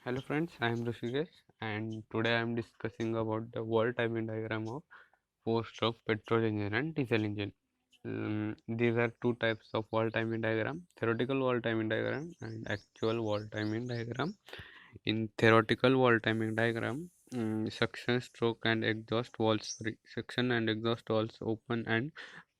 Hello friends, I am Rishikesh and today I am discussing about the wall timing diagram of 4-stroke petrol engine and diesel engine. These are two types of wall timing diagram, theoretical wall timing diagram and actual wall timing diagram. In theoretical wall timing diagram, suction stroke and exhaust valves free, suction and exhaust valves open and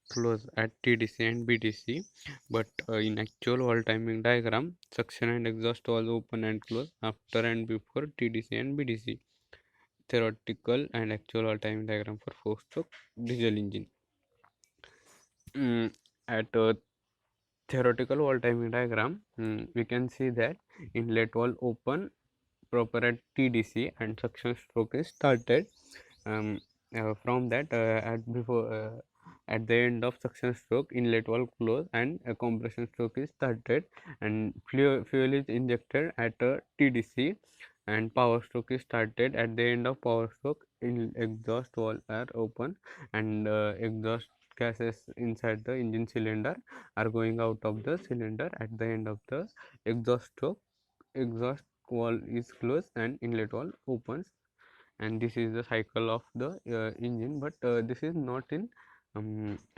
close at TDC and BDC, but in actual wall timing diagram, suction and exhaust valve open and close after and before TDC and BDC. Theoretical and actual wall timing diagram for 4-stroke diesel engine. At theoretical wall timing diagram, we can see that inlet valve open proper at TDC and suction stroke is started. Um, from that, at the end of suction stroke, inlet valve close and a compression stroke is started, and fuel is injected at a TDC, and power stroke is started. At the end of power stroke, in exhaust valve are open, and exhaust gases inside the engine cylinder are going out of the cylinder. At the end of the exhaust stroke, exhaust valve is closed and inlet valve opens, and this is the cycle of the engine, but this is not in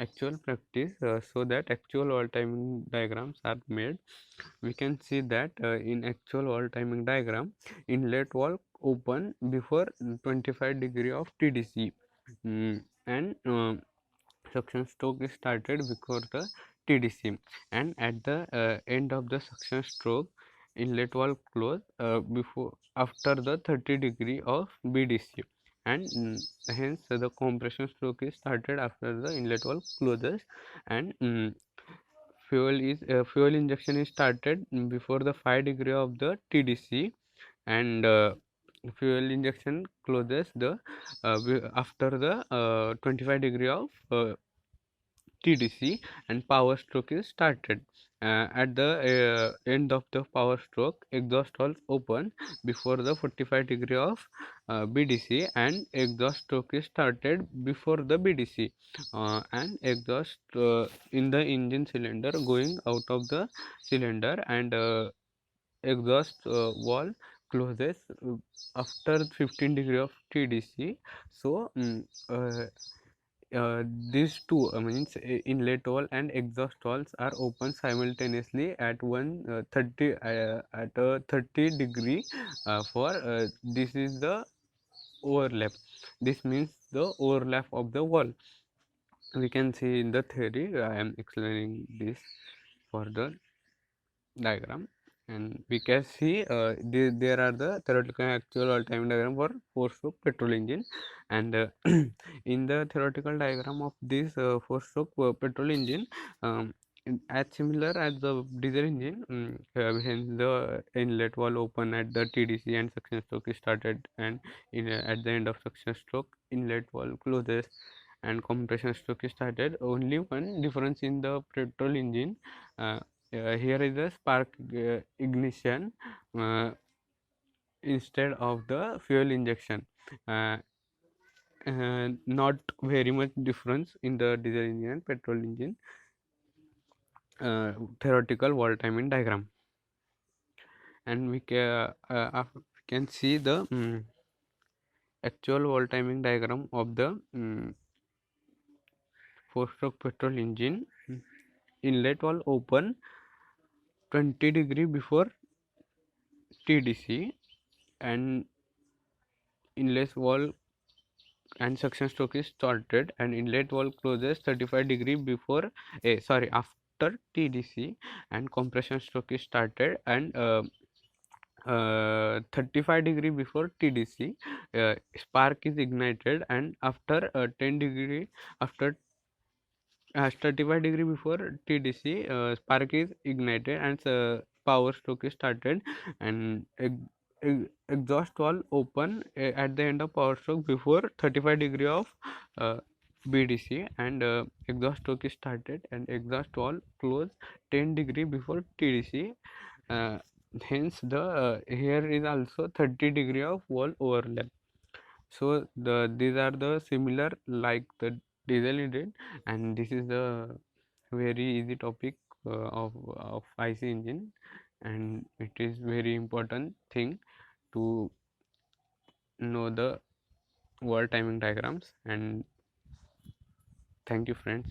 actual practice, so that actual wall timing diagrams are made. We can see that in actual wall timing diagram, inlet valve open before 25 degree of TDC, and suction stroke is started before the TDC, and at the end of the suction stroke, inlet valve close before after the 30 degree of BDC, and hence the compression stroke is started after the inlet valve closes, and fuel injection is started before the 5 degree of the TDC, and fuel injection closes the after the 25 degree of TDC, and power stroke is started. At the end of the power stroke, exhaust valve open before the 45 degree of BDC, and exhaust stroke is started before the BDC, and exhaust in the engine cylinder going out of the cylinder, and exhaust valve closes after 15 degree of TDC. So these two means inlet valve and exhaust valves are open simultaneously at 30 degree, for this is the overlap. This means the overlap of the wall. We can see in the theory. I am explaining this for the diagram, and we can see there are the theoretical and actual wall timing diagram for 4-stroke petrol engine, and in the theoretical diagram of this 4-stroke petrol engine, as similar as the diesel engine, hence the inlet valve open at the TDC and suction stroke is started, and at the end of suction stroke, inlet valve closes and compression stroke is started. Only one difference in the petrol engine, here is a spark ignition uh, instead of the fuel injection. uh, Not very much difference in the diesel engine and petrol engine theoretical wall timing diagram, and we can see the actual wall timing diagram of the 4-stroke petrol engine. Inlet valve open 20 degree before TDC, and inlet valve and suction stroke is started, and inlet valve closes 35 degree before after TDC, and compression stroke is started, and 35 degree before TDC, spark is ignited, and after 10 degree after 35 degree before TDC, spark is ignited, and power stroke is started, and exhaust valve open at the end of power stroke before 35 degree of uh, BDC, and exhaust stroke is started, and exhaust valve close 10 degree before TDC. uh, Hence the here is also 30 degree of wall overlap. So these are the similar like the diesel engine, and this is the very easy topic of IC engine, and it is very important thing to know the world timing diagrams. And thank you friends.